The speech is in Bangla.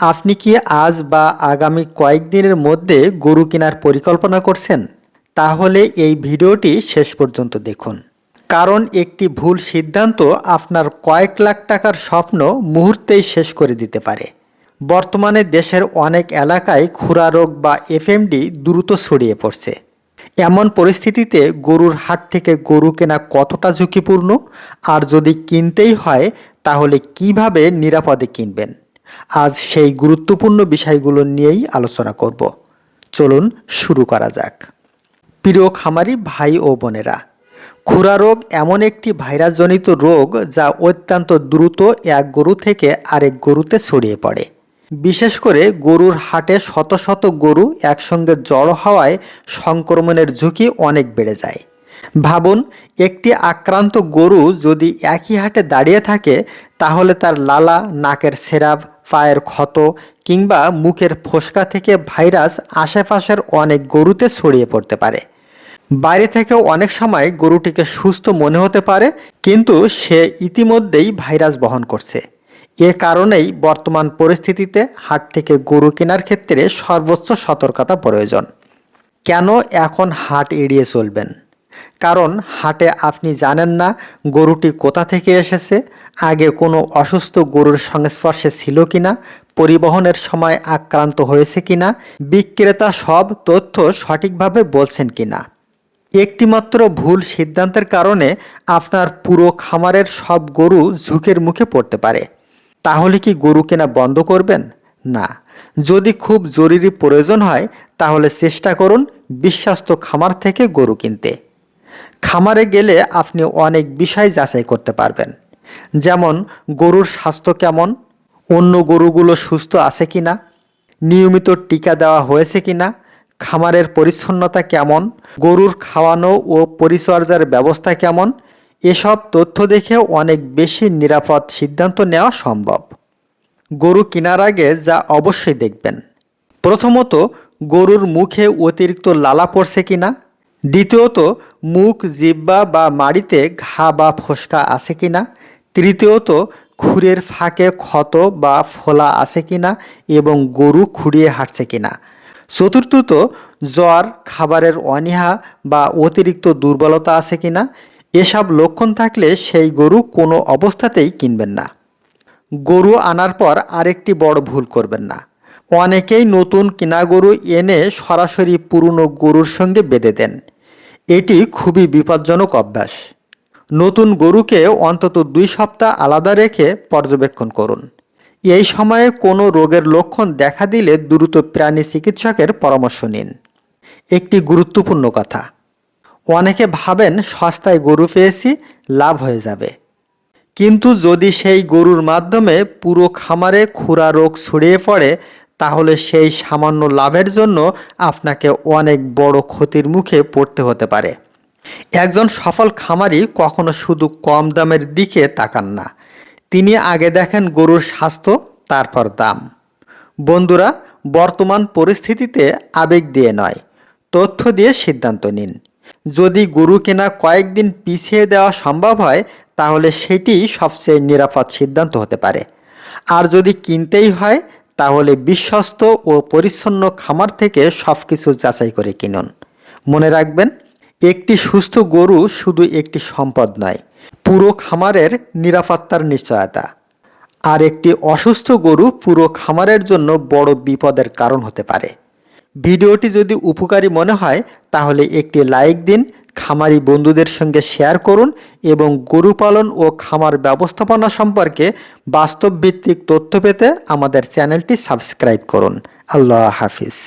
আপনি কি আজ বা আগামী কয়েকদিনের মধ্যে গরু কেনার পরিকল্পনা করছেন? তাহলে এই ভিডিওটি শেষ পর্যন্ত দেখুন। কারণ একটি ভুল সিদ্ধান্ত আপনার কয়েক লাখ টাকার স্বপ্ন মুহূর্তেই শেষ করে দিতে পারে। বর্তমানে দেশের অনেক এলাকায় খুরা রোগ বা এফএমডি দ্রুত ছড়িয়ে পড়ছে। এমন পরিস্থিতিতে গরুর হাট থেকে গরু কেনা কতটা ঝুঁকিপূর্ণ, আর যদি কিনতেই হয় তাহলে কিভাবে নিরাপদে কিনবেন, আজ সেই গুরুত্বপূর্ণ বিষয়গুলো নিয়েই আলোচনা করব। চলুন শুরু করা যাক। প্রিয় খামারি ভাই ও বোনেরা, খুরা রোগ এমন একটি ভাইরাসজনিত রোগ যা অত্যন্ত দ্রুত এক গরু থেকে আরেক গরুতে ছড়িয়ে পড়ে। বিশেষ করে গরুর হাটে শত শত গরু একসঙ্গে জড়ো হওয়ায় সংক্রমণের ঝুঁকি অনেক বেড়ে যায়। ভাবুন, একটি আক্রান্ত গরু যদি একই হাটে দাঁড়িয়ে থাকে তাহলে তার লালা, নাকের সেরাব, পায়ের ক্ষত কিংবা মুখের ফোসকা থেকে ভাইরাস আশেপাশের অনেক গরুতে ছড়িয়ে পড়তে পারে। বাইরে থেকেও অনেক সময় গরুটিকে সুস্থ মনে হতে পারে, কিন্তু সে ইতিমধ্যেই ভাইরাস বহন করছে। এ কারণেই বর্তমান পরিস্থিতিতে হাট থেকে গরু কেনার ক্ষেত্রে সর্বোচ্চ সতর্কতা প্রয়োজন। কেন এখন হাট এড়িয়ে চলবেন? কারণ হাটে আপনি জানেন না গরুটি কোথা থেকে এসেছে, আগে কোনো অসুস্থ গরুর সংস্পর্শে ছিল কিনা, পরিবহনের সময় আক্রান্ত হয়েছে কিনা, বিক্রেতা সব তথ্য সঠিকভাবে বলছেন কিনা। একটিমাত্র ভুল সিদ্ধান্তের কারণে আপনার পুরো খামারের সব গরু ঝুঁকির মুখে পড়তে পারে। তাহলে কি গরু কেনা বন্ধ করবেন? না। যদি খুব জরুরি প্রয়োজন হয় তাহলে চেষ্টা করুন বিশ্বস্ত খামার থেকে গরু কিনতে। খামারে গেলে আপনি অনেক বিষয় যাচাই করতে পারবেন, যেমন গরুর স্বাস্থ্য কেমন, অন্য গরুগুলো সুস্থ আছে কিনা, নিয়মিত টিকা দেওয়া হয়েছে কিনা, খামারের পরিচ্ছন্নতা কেমন, গরুর খাওয়ানো ও পরিচর্যার ব্যবস্থা কেমন। এসব তথ্য দেখে অনেক বেশি নিরাপদ সিদ্ধান্ত নেওয়া সম্ভব। গরু কেনার আগে যা অবশ্যই দেখবেন: প্রথমত, গরুর মুখে অতিরিক্ত লালা পড়ছে কিনা। দ্বিতীয়ত, মুখ, জিহ্বা বা মাড়িতে ঘা বা ফোসকা আছে কিনা। তৃতীয়ত, খুরের ফাঁকে ক্ষত বা ফোলা আছে কিনা এবং গরু খুঁড়িয়ে হাঁটছে কিনা। চতুর্থত, জ্বর, খাবারের অনীহা বা অতিরিক্ত দুর্বলতা আছে কিনা। এসব লক্ষণ থাকলে সেই গরু কোনো অবস্থাতেই কিনবেন না। গরু আনার পর আরেকটি বড় ভুল করবেন না। অনেকেই নতুন কেনা গরু এনে সরাসরি পুরনো গরুর সঙ্গে বেঁধে দেন। এটি খুবই বিপজ্জনক অভ্যাস। নতুন গরুকে অন্তত 2 সপ্তাহ আলাদা রেখে পর্যবেক্ষণ করুন। এই সময়ে কোনো রোগের লক্ষণ দেখা দিলে দ্রুত প্রাণী চিকিৎসকের পরামর্শ নিন। একটি গুরুত্বপূর্ণ কথা: অনেকে ভাবেন সস্তায় গরু পেয়েছি, লাভ হয়ে যাবে। কিন্তু যদি সেই গরুর মাধ্যমে পুরো খামারে খুরা রোগ ছড়িয়ে পড়ে তাহলে সেই সামান্য লাভের জন্য আপনাকে অনেক বড় ক্ষতির মুখে পড়তে হতে পারে। একজন সফল খামারি কখনো শুধু কম দামের দিকে তাকান না, তিনি আগে দেখেন গরুর স্বাস্থ্য, তারপর দাম। বন্ধুরা, বর্তমান পরিস্থিতিতে আবেগ দিয়ে নয়, তথ্য দিয়ে সিদ্ধান্ত নিন। যদি গরু কেনা কয়েকদিন পিছিয়ে দেওয়া সম্ভব হয় তাহলে সেটি সবচেয়ে নিরাপদ সিদ্ধান্ত হতে পারে। আর যদি কিনতেই হয় তাহলে বিশ্বস্ত ও পরিচ্ছন্ন খামার থেকে সব কিছু যাচাই করে কিনুন। মনে রাখবেন, একটি সুস্থ গরু শুধু একটি সম্পদ নয়, পুরো খামারের নিরাপত্তার নিশ্চয়তা। আর একটি অসুস্থ গরু পুরো খামারের জন্য বড় বিপদের কারণ হতে পারে। ভিডিওটি যদি উপকারী মনে হয় তাহলে একটি লাইক দিন, খামারি বন্ধুদের সঙ্গে শেয়ার করুন এবং গরু পালন ও খামার ব্যবস্থাপনা সম্পর্কে বাস্তবভিত্তিক তথ্য পেতে আমাদের চ্যানেলটি সাবস্ক্রাইব করুন। আল্লাহ হাফিজ।